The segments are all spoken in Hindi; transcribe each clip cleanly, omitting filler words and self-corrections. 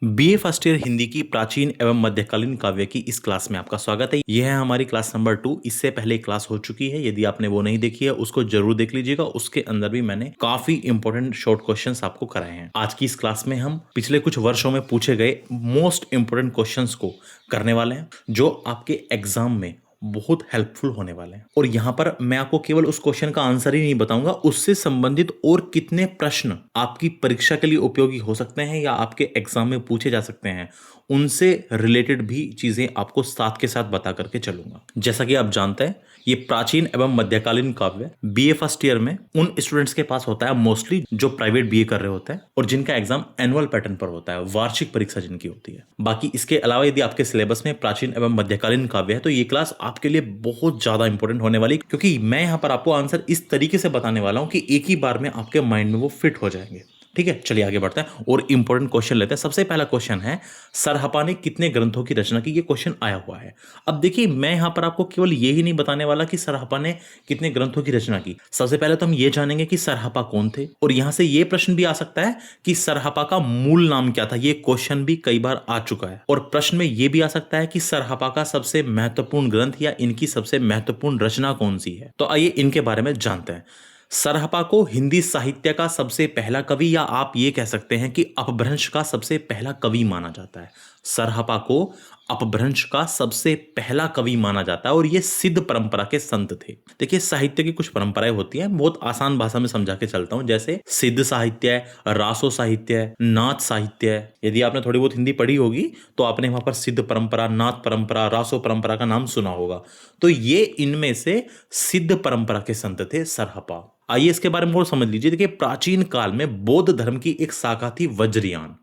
बीए फर्स्ट ईयर हिंदी की प्राचीन एवं मध्यकालीन काव्य की इस क्लास में आपका स्वागत है। यह है हमारी क्लास नंबर 2। इससे पहले क्लास हो चुकी है, यदि आपने वो नहीं देखी है उसको जरूर देख लीजिएगा। उसके अंदर भी मैंने काफी इंपॉर्टेंट शॉर्ट क्वेश्चंस आपको कराए हैं। आज की इस क्लास में हम पिछले कुछ वर्षों में पूछे गए मोस्ट इंपोर्टेंट क्वेश्चंस को करने वाले हैं, जो आपके एग्जाम में बहुत हेल्पफुल होने वाले हैं। और यहां पर मैं आपको केवल उस क्वेश्चन का आंसर ही नहीं बताऊंगा, उससे संबंधित और कितने प्रश्न आपकी परीक्षा के लिए उपयोगी हो सकते हैं या आपके एग्जाम में पूछे जा सकते हैं, उनसे रिलेटेड भी चीजें आपको साथ के साथ बता करके चलूंगा। जैसा कि आप जानते हैं, ये प्राचीन एवं मध्यकालीन काव्य बीए फर्स्ट ईयर में उन स्टूडेंट्स के पास होता है मोस्टली जो प्राइवेट बीए कर रहे होते हैं और जिनका एग्जाम एनुअल पैटर्न पर होता है, वार्षिक परीक्षा जिनकी होती है। बाकी इसके अलावा यदि आपके सिलेबस में प्राचीन एवं मध्यकालीन काव्य है तो ये क्लास आपके लिए बहुत ज्यादा इंपॉर्टेंट होने वाली, क्योंकि मैं यहां पर आपको आंसर इस तरीके से बताने वाला हूं कि एक ही बार में आपके माइंड में वो फिट हो जाएंगे। ठीक है, चलिए आगे बढ़ते हैं और इंपॉर्टेंट क्वेश्चन लेते हैं। सबसे पहला क्वेश्चन है, सरहपा ने कितने ग्रंथों की रचना की? ये क्वेश्चन आया हुआ है। अब देखिए, मैं यहां पर आपको केवल ये ही नहीं बताने वाला कि सरहपा ने कितने ग्रंथों की रचना की। सबसे पहले तो हम ये जानेंगे कि सरहपा कौन थे, और यहां से ये प्रश्न भी आ सकता है कि सरहपा का मूल नाम क्या था। ये क्वेश्चन भी कई बार आ चुका है। और प्रश्न में यह भी आ सकता है कि सरहपा का सबसे महत्वपूर्ण ग्रंथ या इनकी सबसे महत्वपूर्ण रचना कौन सी है। तो आइए इनके बारे में जानते हैं। सरहपा को हिंदी साहित्य का सबसे पहला कवि, या आप ये कह सकते हैं कि अपभ्रंश का सबसे पहला कवि माना जाता है। सरहपा को अपभ्रंश का सबसे पहला कवि माना जाता है और ये सिद्ध परंपरा के संत थे। देखिए, साहित्य की कुछ परंपराएं होती हैं, बहुत आसान भाषा में समझा के चलता हूं। जैसे सिद्ध साहित्य, रासो साहित्य, नाथ साहित्य। यदि आपने थोड़ी बहुत हिंदी पढ़ी होगी तो आपने वहां पर सिद्ध परंपरा, नाथ परंपरा, रासो परंपरा का नाम सुना होगा। तो ये इनमें से सिद्ध परंपरा के संत थे सरहपा। आइए इसके बारे में और समझ लीजिए। देखिए, प्राचीन काल में बौद्ध धर्म की एक शाखा थी वज्रयान।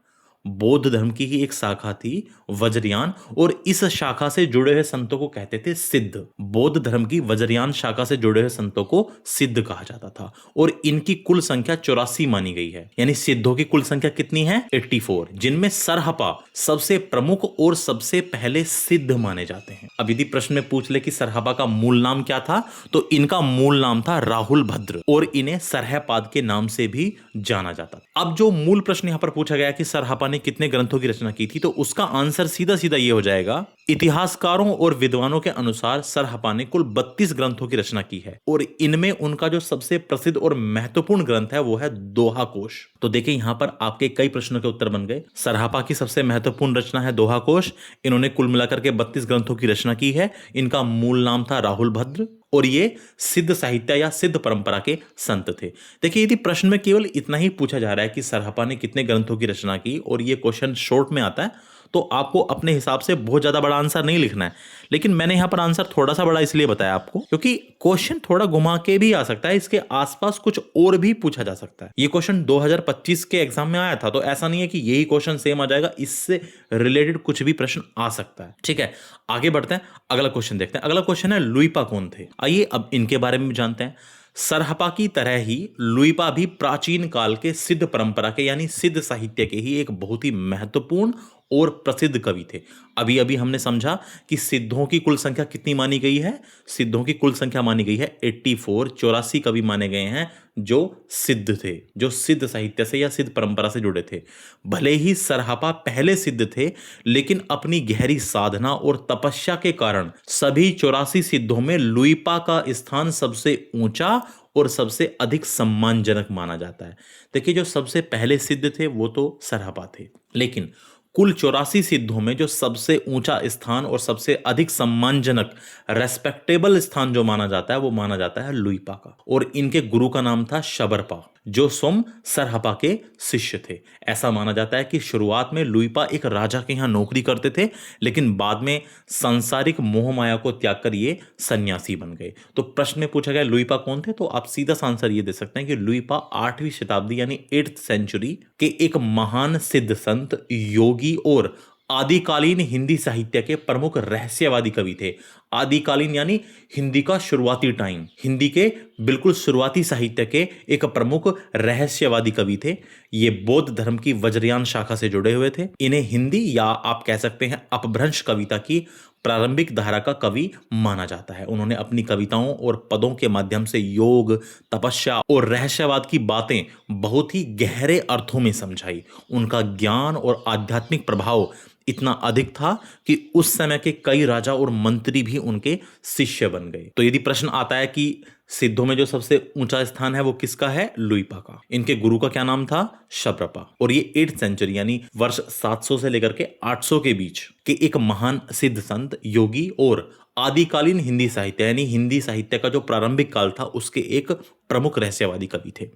बौद्ध धर्म की ही एक शाखा थी वज्रयान, और इस शाखा से जुड़े हुए संतों को कहते थे सिद्ध। बौद्ध धर्म की वज्रयान शाखा से जुड़े हुए संतों को सिद्ध कहा जाता था, और इनकी कुल संख्या 84 मानी गई है। यानी सिद्धों की कुल संख्या कितनी है? 84, जिनमें सरहपा सबसे प्रमुख और सबसे पहले सिद्ध माने जाते हैं। अब यदि प्रश्न में पूछ ले कि सरहपा का मूल नाम क्या था, तो इनका मूल नाम था राहुल भद्र, और इन्हें सरहपाद के नाम से भी जाना जाता था। अब जो मूल प्रश्न यहां पर पूछा गया कि सरहपा ने कितने ग्रंथों की रचना की थी, तो उसका आंसर सीधा सीधा ये हो जाएगा, इतिहासकारों और विद्वानों के अनुसार सरहपा ने कुल 32 ग्रंथों की रचना की है, और इनमें उनका जो सबसे प्रसिद्ध और महत्वपूर्ण ग्रंथ है वो है दोहा कोश। तो देखिए, यहां पर आपके कई प्रश्नों के उत्तर बन गए। सरहपा की सबसे महत्वपूर्ण रचना है दोहा कोश। इन्होंने कुल मिलाकर के 32 ग्रंथों की रचना की है। इनका मूल नाम था राहुल भद्र, और ये सिद्ध साहित्य या सिद्ध परंपरा के संत थे। देखिए, यदि प्रश्न में केवल इतना ही पूछा जा रहा है कि सरहपा ने कितने ग्रंथों की रचना की, और ये क्वेश्चन शॉर्ट में आता है, तो आपको अपने हिसाब से बहुत ज्यादा बड़ा आंसर नहीं लिखना है। लेकिन मैंने यहां पर आंसर थोड़ा सा बड़ा इसलिए बताया आपको, क्योंकि क्वेश्चन थोड़ा घुमा के भी आ सकता है। इसके आसपास कुछ और भी पूछा जा सकता है। ये क्वेश्चन 2025 के एग्जाम में आया था, तो ऐसा नहीं है कि यही क्वेश्चन सेम आ जाएगा। इससे रिलेटेड कुछ भी प्रश्न आ सकता है। ठीक है, आगे बढ़ते हैं, अगला क्वेश्चन देखते हैं। अगला क्वेश्चन है, लुइपा कौन थे? आइए अब इनके बारे में जानते हैं। सरहपा की तरह ही लुइपा भी प्राचीन काल के सिद्ध परंपरा के यानी सिद्ध साहित्य के ही एक बहुत ही महत्वपूर्ण और प्रसिद्ध कवि थे। अभी अभी हमने समझा कि सिद्धों की कुल संख्या कितनी मानी गई है। सिद्धों की कुल संख्या मानी गई है 84। 84 कवि माने गए हैं जो सिद्ध थे, जो सिद्ध साहित्य से या सिद्ध परंपरा से जुड़े थे। भले ही सरहपा पहले सिद्ध थे, लेकिन अपनी गहरी साधना और तपस्या के कारण सभी 84 सिद्धों में लुइपा का स्थान सबसे ऊंचा और सबसे अधिक सम्मानजनक माना जाता है। देखिए, जो सबसे पहले सिद्ध थे वो तो सरहपा थे, लेकिन कुल 84 सिद्धों में जो सबसे ऊंचा स्थान और सबसे अधिक सम्मानजनक रेस्पेक्टेबल स्थान जो माना जाता है वो माना जाता है लुइपा का। और इनके गुरु का नाम था शबरपा, जो स्वयं सरहपा के शिष्य थे। ऐसा माना जाता है कि शुरुआत में लुइपा एक राजा के यहां नौकरी करते थे, लेकिन बाद में सांसारिक मोह माया को त्याग कर ये सन्यासी बन गए। तो प्रश्न में पूछा गया लुइपा कौन थे, तो आप सीधा सा आंसर ये दे सकते हैं कि लुइपा 8वीं शताब्दी यानी 8th सेंचुरी के एक महान सिद्ध संत, योगी और आदिकालीन हिंदी साहित्य के प्रमुख रहस्यवादी कवि थे। आदिकालीन यानी हिंदी का शुरुआती टाइम, हिंदी के बिल्कुल शुरुआती साहित्य के एक प्रमुख रहस्यवादी कवि थे। ये बौद्ध धर्म की वज्रयान शाखा से जुड़े हुए थे। इन्हें हिंदी या आप कह सकते हैं अपभ्रंश कविता की प्रारंभिक धारा का कवि माना जाता है। उन्होंने अपनी कविताओं और पदों के माध्यम से योग, तपस्या और रहस्यवाद की बातें बहुत ही गहरे अर्थों में समझाई। उनका ज्ञान और आध्यात्मिक प्रभाव इतना अधिक था कि उस समय के कई राजा और मंत्री भी उनके शिष्य बन गए। तो यदि प्रश्न आता है कि सिद्धों में जो सबसे ऊंचा स्थान है वो किसका है? लुइपा का। इनके गुरु का क्या नाम था? शबरपा। और ये 8th सेंचुरी यानी वर्ष 700 से लेकर के 800 के बीच के एक महान सिद्ध संत, योगी और आदिकालीन हिंदी साहित्य यानी हिंदी साहित्य का जो प्रारंभिक काल था उसके एक प्रमुख रहस्यवादी कवि थे।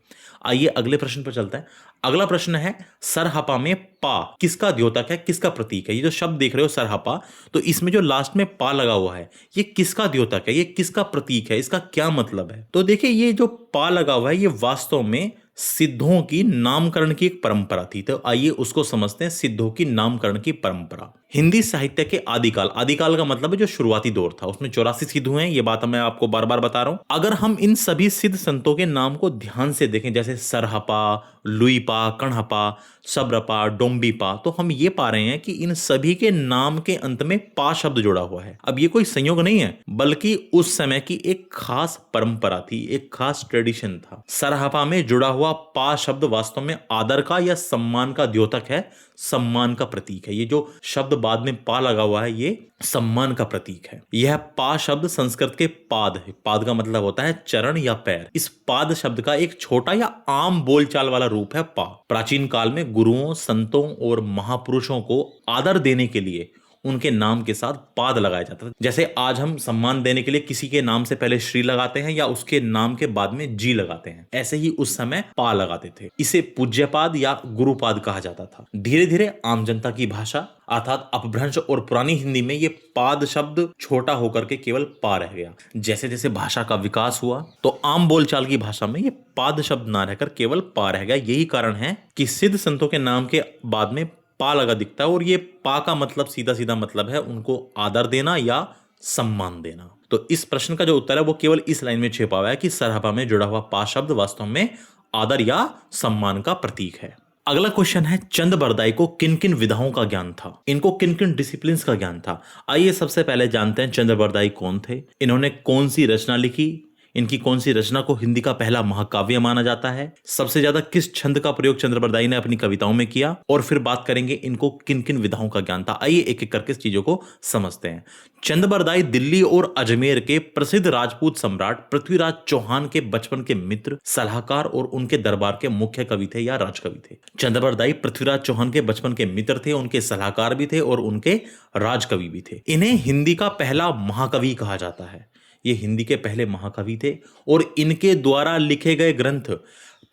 आइए अगले प्रश्न पर चलता है। अगला प्रश्न है, सरहपा में पा किसका द्योतक है, किसका प्रतीक है? ये जो शब्द देख रहे हो सरहपा, तो इसमें जो लास्ट में पा लगा हुआ है ये किसका द्योतक है, ये किसका प्रतीक है, इसका क्या मतलब है? तो देखिए ये जो पा लगा हुआ है ये वास्तव में सिद्धों की नामकरण की एक परंपरा थी। तो आइए उसको समझते हैं, सिद्धों की नामकरण की परंपरा। हिंदी साहित्य के आदिकाल, आदिकाल का मतलब है जो शुरुआती दौर था, उसमें 84 सिद्ध हुए हैं, ये बात मैं आपको बार बार बता रहा हूं। अगर हम इन सभी सिद्ध संतों के नाम को ध्यान से देखें, जैसे सरहपा, लुइपा, कणहपा, शबरपा, डोम्बिपा, तो हम ये पा रहे हैं कि इन सभी के नाम के अंत में पा शब्द जुड़ा हुआ है। अब ये कोई संयोग नहीं है, बल्कि उस समय की एक खास परंपरा थी, एक खास ट्रेडिशन था। सरहपा में जुड़ा हुआ पा शब्द वास्तव में आदर का या सम्मान का द्योतक है, सम्मान का प्रतीक है। ये जो शब्द बाद में पा लगा हुआ है ये सम्मान का प्रतीक है। यह पा शब्द संस्कृत के पाद है। पाद का मतलब होता है चरण या पैर। इस पाद शब्द का एक छोटा या आम बोलचाल वाला रूप है पा। प्राचीन काल में गुरुओं, संतों और महापुरुषों को आदर देने के लिए उनके नाम के साथ पाद लगाया जाता था। जैसे आज हम सम्मान देने के लिए किसी के नाम से पहले श्री लगाते हैं या उसके नाम के बाद में जी लगाते हैं, ऐसे ही उस समय पा लगाते थे। इसे पूज्यपाद या गुरुपाद कहा जाता था। धीरे धीरे आम जनता की भाषा अर्थात अपभ्रंश और पुरानी हिंदी में ये पाद शब्द छोटा होकर के केवल पा रह गया। जैसे जैसे भाषा का विकास हुआ तो आम बोलचाल की भाषा में ये पाद शब्द ना रहकर केवल पा रह गया। यही कारण है कि सिद्ध संतों के नाम के बाद में पा लगा दिखता है, और ये पा का मतलब सीधा सीधा मतलब है उनको आदर देना या सम्मान देना। तो इस प्रश्न का जो उत्तर है वो केवल इस लाइन में छिपा हुआ है कि सरहपा में जुड़ा हुआ पा शब्द वास्तव में आदर या सम्मान का प्रतीक है। अगला क्वेश्चन है, चंद बरदाई को किन किन विधाओं का ज्ञान था, इनको किन किन डिसिप्लिन्स का ज्ञान था? आइए सबसे पहले जानते हैं चंद बरदाई कौन थे, इन्होंने कौन सी रचना लिखी, इनकी कौन सी रचना को हिंदी का पहला महाकाव्य माना जाता है, सबसे ज्यादा किस छंद का प्रयोग चंद्रबरदाई ने अपनी कविताओं में किया, और फिर बात करेंगे इनको किन किन विधाओं का ज्ञान था। आइए एक एक करके इस चीजों को समझते हैं। चंद्रबरदाई दिल्ली और अजमेर के प्रसिद्ध राजपूत सम्राट पृथ्वीराज चौहान के बचपन के मित्र, सलाहकार और उनके दरबार के मुख्य कवि थे या राजकवि थे। चंद्रबरदाई पृथ्वीराज चौहान के बचपन के मित्र थे, उनके सलाहकार भी थे और उनके राजकवि भी थे। इन्हें हिंदी का पहला महाकवि कहा जाता है। ये हिंदी के पहले महाकवि थे और इनके द्वारा लिखे गए ग्रंथ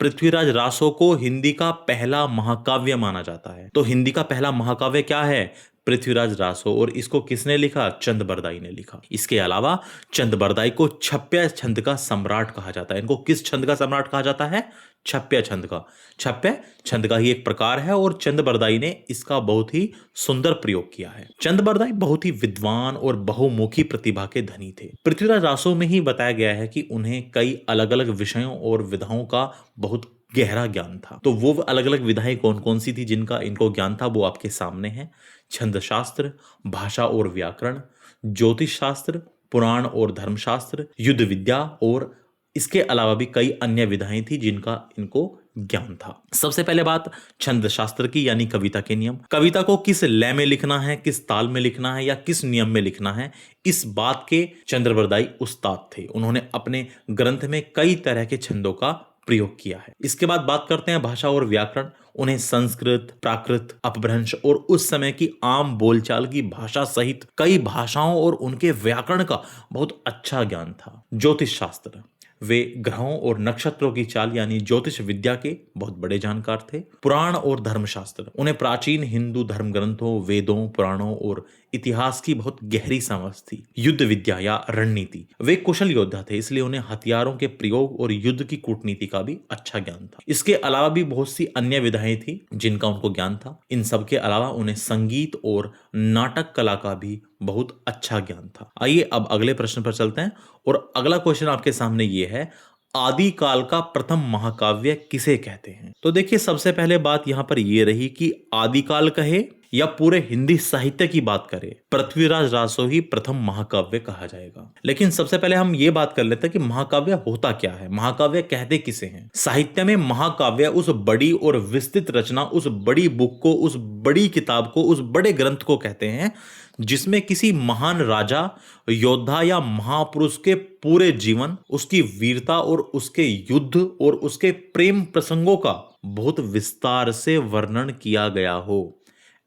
पृथ्वीराज रासो को हिंदी का पहला महाकाव्य माना जाता है। तो हिंदी का पहला महाकाव्य क्या है? पृथ्वीराज रासो। और इसको किसने लिखा? चंद्रबरदाई ने लिखा। इसके अलावा चंद्रबरदाई को छप्य छंद का सम्राट कहा जाता है। इनको किस छंद का सम्राट कहा जाता है? छप्य छंद का। छप्य छंद का ही एक प्रकार है और चंद्रबरदाई ने इसका बहुत ही सुंदर प्रयोग किया है। चंद्रबरदाई बहुत ही विद्वान और बहुमुखी प्रतिभा के धनी थे। पृथ्वीराज रासो में ही बताया गया है कि उन्हें कई अलग अलग विषयों और विधाओं का बहुत गहरा ज्ञान था। तो वो अलग अलग विधाएं कौन कौन सी थी जिनका इनको ज्ञान था, वो आपके सामने है। छंद शास्त्र, भाषा और व्याकरण, ज्योतिष शास्त्र, पुराण और धर्मशास्त्र, युद्ध विद्या, और इसके अलावा भी कई अन्य विधाएं थी जिनका इनको ज्ञान था। सबसे पहले बात छंद शास्त्र की यानी कविता के नियम। कविता को किस लय में लिखना है, किस ताल में लिखना है या किस नियम में लिखना है, इस बात के चंद्रबरदाई उस्ताद थे। उन्होंने अपने ग्रंथ में कई तरह के छंदों का प्रयोग किया है। इसके बाद बात करते हैं भाषा और व्याकरण। उन्हें संस्कृत, प्राकृत, अपभ्रंश और उस समय की आम बोलचाल की भाषा सहित कई भाषाओं और उनके व्याकरण का बहुत अच्छा ज्ञान था। ज्योतिष शास्त्र, वे ग्रहों और नक्षत्रों की चाल यानी ज्योतिष विद्या के बहुत बड़े जानकार थे। पुराण और धर्मशास्त्र, उन्हें प्राचीन हिंदू धर्म ग्रंथों, वेदों, पुराणों और इतिहास की बहुत गहरी समझ थी। युद्ध विद्या या रणनीति, वे कुशल योद्धा थे, इसलिए उन्हें हथियारों के प्रयोग और युद्ध की कूटनीति का भी अच्छा ज्ञान था। इसके अलावा भी बहुत सी अन्य विधाएं थी जिनका उनको ज्ञान था। इन सब के अलावा उन्हें संगीत और नाटक कला का भी बहुत अच्छा ज्ञान था। आइए अब अगले प्रश्न पर चलते हैं और अगला क्वेश्चन आपके सामने ये है, आदिकाल का प्रथम महाकाव्य किसे कहते हैं? तो देखिए सबसे पहले बात यहां पर यह रही कि आदिकाल कहे या पूरे हिंदी साहित्य की बात करें, पृथ्वीराज रासो ही प्रथम महाकाव्य कहा जाएगा। लेकिन सबसे पहले हम ये बात कर लेते हैं कि महाकाव्य होता क्या है, महाकाव्य कहते किसे हैं। साहित्य में महाकाव्य उस बड़ी और विस्तृत रचना, उस बड़ी बुक को, उस बड़ी किताब को, उस बड़े ग्रंथ को कहते हैं जिसमें किसी महान राजा, योद्धा या महापुरुष के पूरे जीवन, उसकी वीरता और उसके युद्ध और उसके प्रेम प्रसंगों का बहुत विस्तार से वर्णन किया गया हो।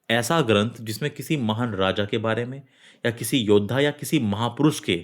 ऐसा ग्रंथ जिसमें किसी महान राजा के बारे में या किसी योद्धा या किसी महापुरुष के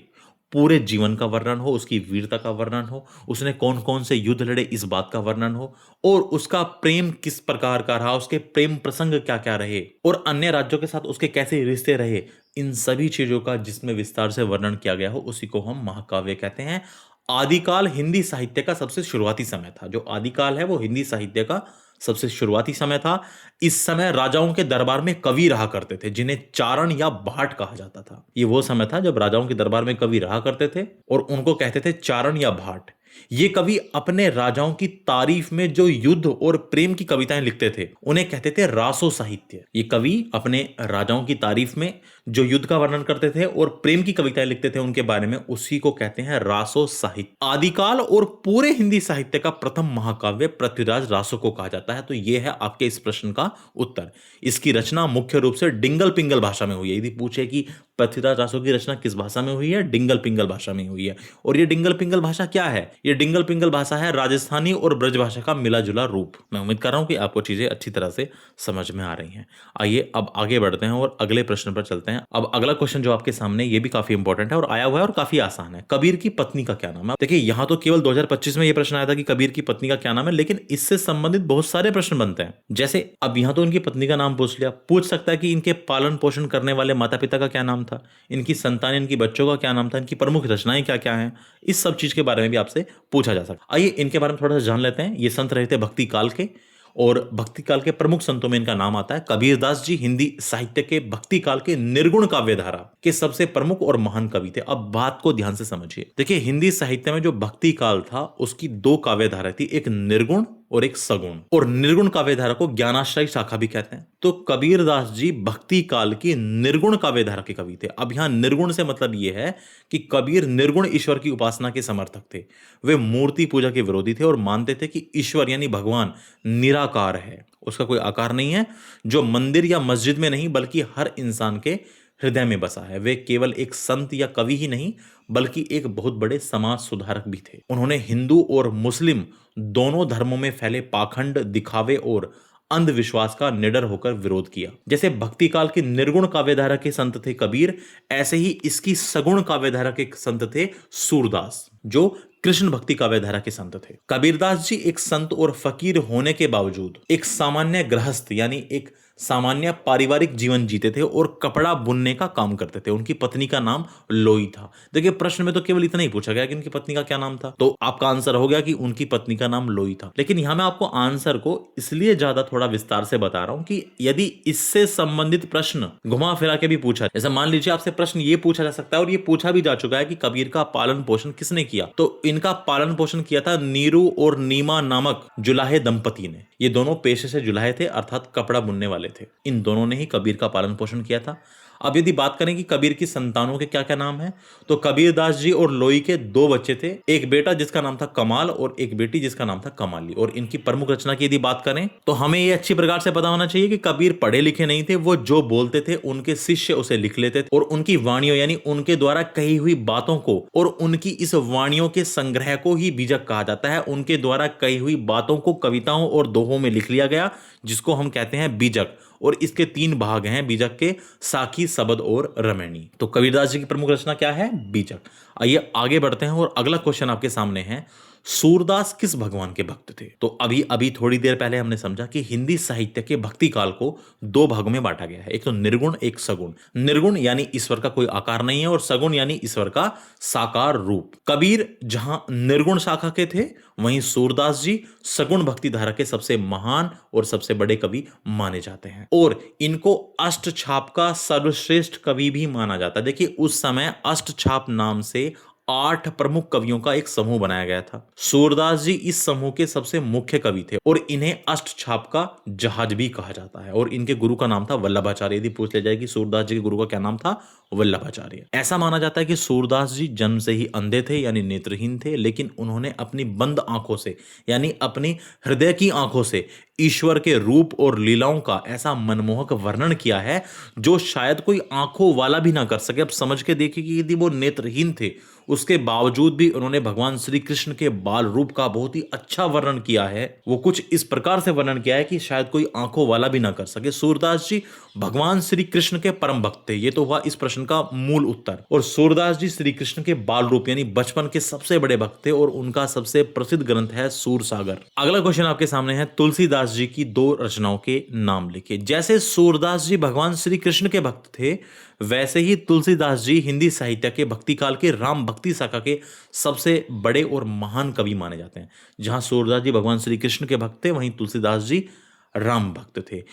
पूरे जीवन का वर्णन हो, उसकी वीरता का वर्णन हो, उसने कौन कौन से युद्ध लड़े इस बात का वर्णन हो, और उसका प्रेम किस प्रकार का रहा, उसके प्रेम प्रसंग क्या क्या रहे, और अन्य राज्यों के साथ उसके कैसे रिश्ते रहे, इन सभी चीजों का जिसमें विस्तार से वर्णन किया गया हो उसी को हम महाकाव्य कहते हैं। आदिकाल हिंदी साहित्य का सबसे शुरुआती समय था। जो आदिकाल है वो हिंदी साहित्य का सबसे शुरुआती समय था। इस समय राजाओं के दरबार में कवि रहा करते थे जिन्हें चारण या भाट कहा जाता था। ये वो समय था जब राजाओं के दरबार में कवि रहा करते थे और उनको कहते थे चारण या भाट। ये कवि अपने राजाओं की तारीफ में जो युद्ध और प्रेम की कविताएं लिखते थे उन्हें कहते थे रासो साहित्य। ये कवि अपने राजाओं की तारीफ में जो युद्ध का वर्णन करते थे और प्रेम की कविताएं लिखते थे उनके बारे में, उसी को कहते हैं रासो साहित्य। आदिकाल और पूरे हिंदी साहित्य का प्रथम महाकाव्य पृथ्वीराज रासो को कहा जाता है। तो यह है आपके इस प्रश्न का उत्तर। इसकी रचना मुख्य रूप से डिंगल पिंगल भाषा में हुई है। यदि पूछे कि पृथ्वीराज रासो की रचना किस भाषा में हुई है, डिंगल पिंगल भाषा में हुई है। और ये डिंगल पिंगल भाषा क्या है? ये डिंगल पिंगल भाषा है राजस्थानी और ब्रज भाषा का मिला जुला रूप। मैं उम्मीद कर रहा हूं कि आपको चीजें अच्छी तरह से समझ में आ रही हैं। आइए अब आगे बढ़ते हैं और अगले प्रश्न पर चलते हैं। अब अगला क्वेश्चन जो आपके सामने, ये भी काफी इंपॉर्टेंट है और आया हुआ है और काफी आसान है। कबीर की पत्नी का क्या नाम है? देखिए, यहां तो केवल 2025 में यह प्रश्न आया था कि कबीर की पत्नी का क्या नाम है, लेकिन इससे संबंधित बहुत सारे प्रश्न बनते हैं। जैसे अब यहां तो उनकी पत्नी का नाम पूछ लिया, पूछ सकता है कि इनके पालन पोषण करने वाले माता पिता का क्या नाम था, इनकी संतान, इनकी बच्चों का क्या नाम था, इनकी प्रमुख रचनाएं क्या क्या हैं, इस सब चीज के बारे में भी आपसे पूछा जा सकता है। आइए इनके बारे में थोड़ा सा जान लेते हैं। ये संत रहे थे भक्ति काल के, और भक्ति काल के प्रमुख संतों में इनका नाम आता है। कबीरदास जी हिंदी साहित्य के भक्ति काल के निर्गुण काव्य धारा के सबसे प्रमुख और महान कवि थे। अब बात को ध्यान से समझिए। देखिए, हिंदी साहित्य में जो भक्ति काल था उसकी दो काव्य धारा थी, एक निर्गुण और एक सगुण। और निर्गुण काव्य धारा को ज्ञानाश्रय शाखा भी कहते हैं। तो कबीरदास जी भक्ति काल की निर्गुण काव्य धारा के कवि थे। अब यहां निर्गुण से मतलब यह है कि कबीर निर्गुण ईश्वर की उपासना के समर्थक थे। वे मूर्ति पूजा के विरोधी थे और मानते थे कि ईश्वर यानी भगवान निराकार है, उसका कोई आकार नहीं है, जो मंदिर या मस्जिद में नहीं बल्कि हर इंसान के हृदय में बसा है। वे केवल एक संत या कवि ही नहीं बल्कि एक बहुत बड़े समाज सुधारक भी थे। उन्होंने हिंदू और मुस्लिम दोनों धर्मों में फैले पाखंड, दिखावे और अंधविश्वास का निडर होकर विरोध किया। जैसे भक्ति काल के निर्गुण काव्यधारा के संत थे कबीर, ऐसे ही इसकी सगुण काव्यधारा के संत थे सूरदास, जो कृष्ण भक्ति काव्यधारा के संत थे। कबीरदास जी एक संत और फकीर होने के बावजूद एक सामान्य गृहस्थ यानी एक सामान्य पारिवारिक जीवन जीते थे और कपड़ा बुनने का काम करते थे। उनकी पत्नी का नाम लोई था। देखिए, प्रश्न में तो केवल इतना ही पूछा गया कि उनकी पत्नी का क्या नाम था, तो आपका आंसर हो गया कि उनकी पत्नी का नाम लोई था। लेकिन यहां मैं आपको आंसर को इसलिए ज्यादा थोड़ा विस्तार से बता रहा हूं कि यदि इससे संबंधित प्रश्न घुमा फिरा के भी पूछा, जैसे मान लीजिए आपसे प्रश्न ये पूछा जा सकता है और ये पूछा भी जा चुका है कि कबीर का पालन पोषण किसने किया, तो इनका पालन पोषण किया था नीरू और नीमा नामक जुलाहे दंपति ने। ये दोनों पेशे से जुलाहे थे, अर्थात कपड़ा बुनने वाले थे। इन दोनों ने ही कबीर का पालन पोषण किया था। अब यदि बात करें कि कबीर की संतानों के क्या क्या नाम है, तो कबीरदास जी और लोई के दो बच्चे थे, एक बेटा जिसका नाम था कमाल और एक बेटी जिसका नाम था कमाली। और इनकी प्रमुख रचना की यदि बात करें तो हमें यह अच्छी प्रकार से पता होना चाहिए कि कबीर पढ़े लिखे नहीं थे। वो जो बोलते थे उनके शिष्य उसे लिख लेते थे और उनकी वाणियों यानी उनके द्वारा कही हुई बातों को और उनकी इस वाणियों के संग्रह को ही बीजक कहा जाता है। उनके द्वारा कही हुई बातों को कविताओं और दोहों में लिख लिया गया, जिसको हम कहते हैं बीजक। और इसके तीन भाग हैं बीजक के, साखी, सबद और रमैनी। तो कबीरदास जी की प्रमुख रचना क्या है? बीजक। आइए आगे बढ़ते हैं और अगला क्वेश्चन आपके सामने है, सूरदास किस भगवान के भक्त थे? तो अभी थोड़ी देर पहले हमने समझा कि हिंदी साहित्य के भक्ति काल को दो भागों में बांटा गया है, एक तो निर्गुण, एक सगुण। निर्गुण यानी ईश्वर का कोई आकार नहीं है और सगुण यानी ईश्वर का साकार रूप। कबीर जहां निर्गुण शाखा के थे, वहीं सूरदास जी सगुण भक्ति धारा के सबसे महान और सबसे बड़े कवि माने जाते हैं और इनको अष्टछाप का सर्वश्रेष्ठ कवि भी माना जाता है। देखिए, उस समय अष्टछाप नाम से 8 प्रमुख कवियों का एक समूह बनाया गया था। सूरदास जी इस समूह के सबसे मुख्य कवि थे और इन्हें अष्टछाप का जहाज भी कहा जाता है। और इनके गुरु का नाम था वल्लभाचार्य। यदि पूछ लिया जाए कि सूरदास जी के गुरु का क्या नाम था, वल्लभाचार्य। ऐसा माना जाता है कि सूरदास जी जन्म से ही अंधे थे यानी नेत्रहीन थे, लेकिन उन्होंने अपनी बंद आंखों से यानी अपनी हृदय की आंखों से ईश्वर के रूप और लीलाओं का ऐसा मनमोहक वर्णन किया है जो शायद कोई आंखों वाला भी ना कर सके। अब समझ के देखिए कि यदि वो नेत्रहीन थे, उसके बावजूद भी उन्होंने भगवान श्री कृष्ण के बाल रूप का बहुत ही अच्छा वर्णन किया है। वो कुछ इस प्रकार से वर्णन किया है कि शायद कोई आंखों वाला भी ना कर सके। सूरदास जी भगवान श्री कृष्ण के परम भक्त थे। ये तो हुआ इस प्रश्न का मूल उत्तर। और सूरदास जी श्री कृष्ण के बाल रूप यानी बचपन के सबसे बड़े भक्त थे और उनका सबसे प्रसिद्ध ग्रंथ है सूरसागर। अगला क्वेश्चन आपके सामने है, तुलसीदास जी की 2 रचनाओं के नाम लिखे। जैसे सूरदास जी भगवान श्री कृष्ण के भक्त थे, वैसे ही तुलसीदास जी हिंदी साहित्य के भक्ति काल के राम भक्ति शाखा के सबसे बड़े और महान कवि माने जाते हैं। जहां सूरदास जी भगवान श्री कृष्ण के भक्त थे, वहीं तुलसीदास जी राम भक्त थे।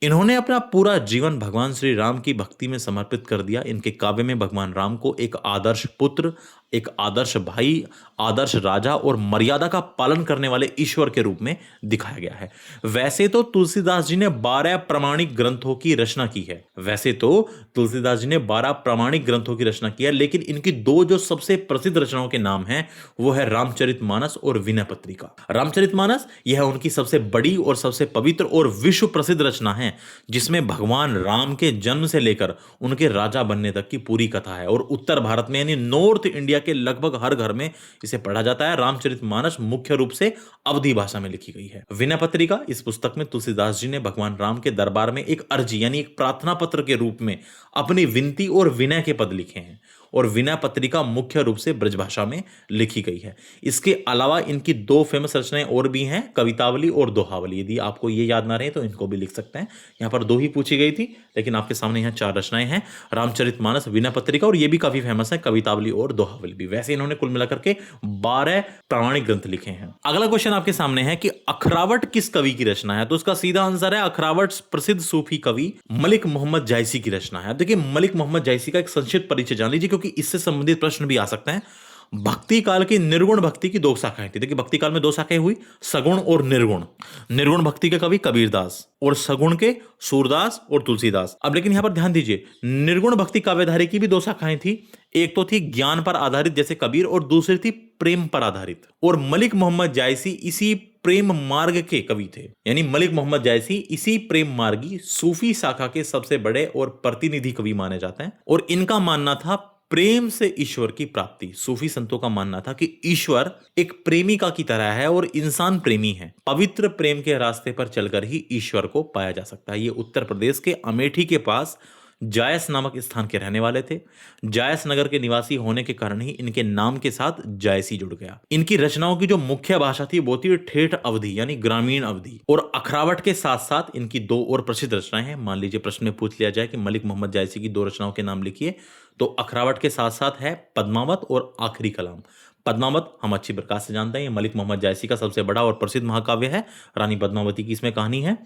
इन्होंने अपना पूरा जीवन भगवान श्री राम की भक्ति में समर्पित कर दिया। इनके काव्य में भगवान राम को एक आदर्श पुत्र, एक आदर्श भाई, आदर्श राजा और मर्यादा का पालन करने वाले ईश्वर के रूप में दिखाया गया है। वैसे तो तुलसीदास जी ने 12 प्रामाणिक ग्रंथों की रचना की है। लेकिन इनकी 2 जो सबसे प्रसिद्ध रचनाओं के नाम हैं, वो है रामचरितमानस और विनय पत्रिका। रामचरितमानस यह उनकी सबसे बड़ी और सबसे पवित्र और विश्व प्रसिद्ध रचना है, जिसमें भगवान राम के जन्म से लेकर उनके राजा बनने तक की पूरी कथा है। और उत्तर भारत में यानी नॉर्थ इंडिया के लगभग हर घर में इसे पढ़ा जाता है। रामचरितमानस मुख्य रूप से अवधी भाषा में लिखी गई है। विनय पत्रिका, इस पुस्तक में तुलसीदास जी ने भगवान राम के दरबार में एक अर्जी यानी एक प्रार्थना पत्र के रूप में अपनी विनती और विनय के पद लिखे हैं। और विनय पत्रिका मुख्य रूप से ब्रजभाषा में लिखी गई है। इसके अलावा इनकी 2 फेमस रचनाएं और भी हैं, कवितावली और दोहावली। यदि आपको ये याद ना रहे तो इनको भी लिख सकते हैं। यहां पर 2 ही पूछी गई थी, लेकिन आपके सामने यहां 4 रचनाएं हैं, रामचरितमानस, विनय पत्रिका, और ये भी काफी फेमस है, कवितावली और दोहावली भी। वैसे इन्होंने कुल मिलाकर के 12 प्रामाणिक ग्रंथ लिखे हैं। अगला क्वेश्चन आपके सामने है कि अखरावट किस कवि की रचना है? तो उसका सीधा आंसर है अखरावट प्रसिद्ध सूफी कवि मलिक मोहम्मद जायसी की रचना है। देखिए, मलिक मोहम्मद जायसी का एक संक्षिप्त परिचय जान लीजिए, क्योंकि इससे संबंधित प्रश्न भी आ सकते हैं। भक्ति काल की निर्गुण भक्ति की 2 शाखाएं थी। देखिए, भक्ति काल में 2 शाखाएं हुई, सगुण और निर्गुण। निर्गुण भक्ति के कवि कबीरदास और सगुण के सूरदास और तुलसीदास। अब लेकिन यहां पर ध्यान दीजिए, निर्गुण भक्ति काव्यधारा की भी 2 शाखाएं थी। एक तो थी ज्ञान पर आधारित जैसे कबीर, और दूसरी थी प्रेम पर आधारित। और मलिक मोहम्मद जायसी इसी प्रेम मार्ग के कवि थे। यानी मलिक मोहम्मद जायसी इसी प्रेम मार्गी सूफी शाखा के सबसे बड़े और प्रतिनिधि कवि माने जाते हैं। और इनका मानना था प्रेम से ईश्वर की प्राप्ति। सूफी संतों का मानना था कि ईश्वर एक प्रेमिका की तरह है और इंसान प्रेमी है। पवित्र प्रेम के रास्ते पर चलकर ही ईश्वर को पाया जा सकता है। ये उत्तर प्रदेश के अमेठी के पास जायस नामक स्थान के रहने वाले थे। जायस नगर के निवासी होने के कारण ही इनके नाम के साथ जायसी जुड़ गया। इनकी रचनाओं की जो मुख्य भाषा थी वो थी ठेठ अवधी यानी ग्रामीण अवधी। और अखरावट के साथ साथ इनकी 2 और प्रसिद्ध रचनाएं हैं। मान लीजिए प्रश्न में पूछ लिया जाए कि मलिक मोहम्मद जायसी की 2 रचनाओं के नाम लिखिए, तो अखरावट के साथ साथ है पद्मावत और आखिरी कलाम। पद्मावत हम अच्छी प्रकार से जानते हैं, ये मलिक मोहम्मद जायसी का सबसे बड़ा और प्रसिद्ध महाकाव्य है। रानी पद्मावती की इसमें कहानी है।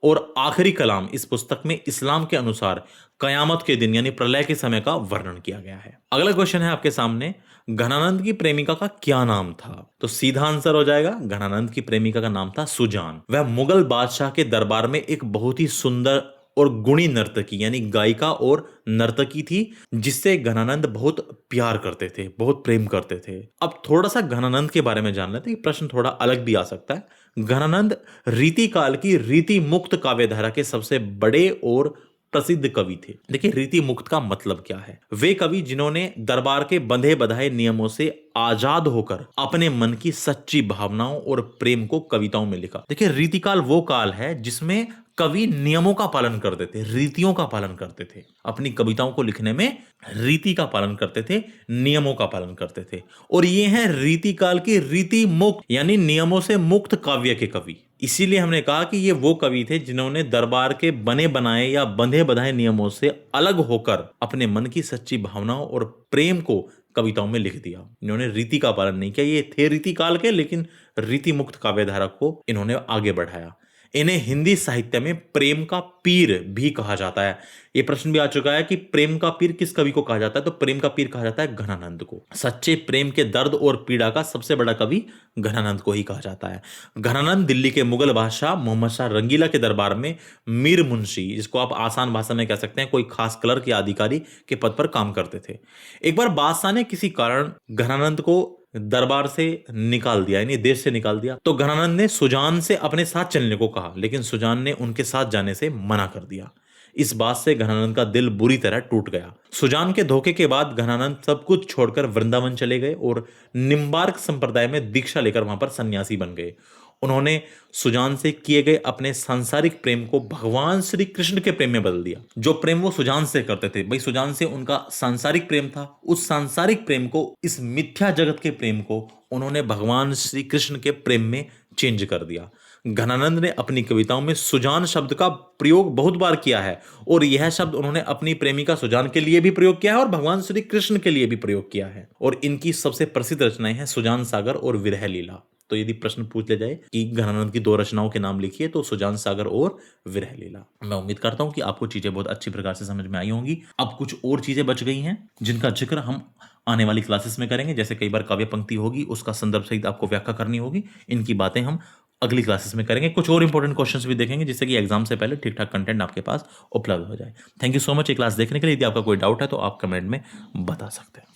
और आखिरी कलाम, इस पुस्तक में इस्लाम के अनुसार कयामत के दिन यानी प्रलय के समय का वर्णन किया गया है। अगला क्वेश्चन है आपके सामने, घनानंद की प्रेमिका का क्या नाम था? तो सीधा आंसर हो जाएगा, घनानंद की प्रेमिका का नाम था सुजान। वह मुगल बादशाह के दरबार में एक बहुत ही सुंदर और गुणी नर्तकी यानी गायिका और नर्तकी थी, जिससे घनानंद बहुत प्यार करते थे, बहुत प्रेम करते थे। अब थोड़ा सा घनानंद के बारे में जान लेते हैं, प्रश्न थोड़ा अलग भी आ सकता है। घनानंद रीति काल की रीति मुक्त काव्यधारा के सबसे बड़े और प्रसिद्ध कवि थे। देखिए, रीति मुक्त का मतलब क्या है? वे कवि जिन्होंने दरबार के बंधे बधाए नियमों से आजाद होकर अपने मन की सच्ची भावनाओं और प्रेम को कविताओं में लिखा। देखिए, रीतिकाल वो काल है जिसमें कवि नियमों का पालन करते थे, रीतियों का पालन करते थे। अपनी कविताओं को लिखने में रीति का पालन करते थे, नियमों का पालन करते थे। और ये हैं रीति काल की रीति मुक्त यानी नियमों से मुक्त काव्य के कवि। इसीलिए हमने कहा कि ये वो कवि थे जिन्होंने दरबार के बने बनाए या बंधे बधाए नियमों से अलग होकर अपने मन की सच्ची भावनाओं और प्रेम को कविताओं में लिख दिया। इन्होंने रीति का पालन नहीं किया। ये थे रीति काल के, लेकिन रीति मुक्त काव्यधारा को इन्होंने आगे बढ़ाया। इन्हें हिंदी साहित्य में प्रेम का पीर भी कहा जाता है। यह प्रश्न भी आ चुका है कि प्रेम का पीर किस कवि को कहा जाता है, तो प्रेम का पीर कहा जाता है घनानंद को। सच्चे प्रेम के दर्द और पीड़ा का सबसे बड़ा कवि घनानंद को ही कहा जाता है। घनानंद दिल्ली के मुगल बादशाह मोहम्मद शाह रंगीला के दरबार में मीर मुंशी, जिसको आप आसान भाषा में कह सकते हैं कोई खास क्लर्क या अधिकारी के पद पर काम करते थे। एक बार बादशाह ने किसी कारण घनानंद को दरबार से निकाल दिया, यानी देश से निकाल दिया, तो घनानंद ने सुजान से अपने साथ चलने को कहा, लेकिन सुजान ने उनके साथ जाने से मना कर दिया। इस बात से घनानंद का दिल बुरी तरह टूट गया। सुजान के धोखे के बाद घनानंद सब कुछ छोड़कर वृंदावन चले गए और निम्बार्क संप्रदाय में दीक्षा लेकर वहां पर सन्यासी बन गए। उन्होंने सुजान से किए गए अपने सांसारिक प्रेम को भगवान श्री कृष्ण के प्रेम में बदल दिया। जो प्रेम वो सुजान से करते थे, भाई सुजान से उनका सांसारिक प्रेम था, उस सांसारिक प्रेम को, इस मिथ्या जगत के प्रेम को उन्होंने भगवान श्री कृष्ण के प्रेम में चेंज कर दिया। घनानंद ने अपनी कविताओं में सुजान शब्द का प्रयोग बहुत बार किया है और यह शब्द उन्होंने अपनी प्रेमिका सुजान के लिए भी प्रयोग किया है और भगवान श्री कृष्ण के लिए भी प्रयोग किया है। और इनकी सबसे प्रसिद्ध रचनाएं हैं सुजान सागर और विरह लीला। तो यदि प्रश्न पूछ ले जाए कि घनानंद की 2 रचनाओं के नाम लिखिए, तो सुजान सागर और विरह लीला। मैं उम्मीद करता हूं कि आपको चीजें बहुत अच्छी प्रकार से समझ में आई होंगी। अब कुछ और चीजें बच गई हैं जिनका जिक्र हम आने वाली क्लासेस में करेंगे। जैसे कई बार काव्य पंक्ति होगी, उसका संदर्भ सहित आपको व्याख्या करनी होगी। इनकी बातें हम अगली क्लासेस में करेंगे। कुछ और इंपॉर्टेंट क्वेश्चंस भी देखेंगे, जिससे कि एग्जाम से पहले ठीक ठाक कंटेंट आपके पास उपलब्ध हो जाए। थैंक यू सो मच ये क्लास देखने के लिए। यदि आपका कोई डाउट है तो आप कमेंट में बता सकते हैं।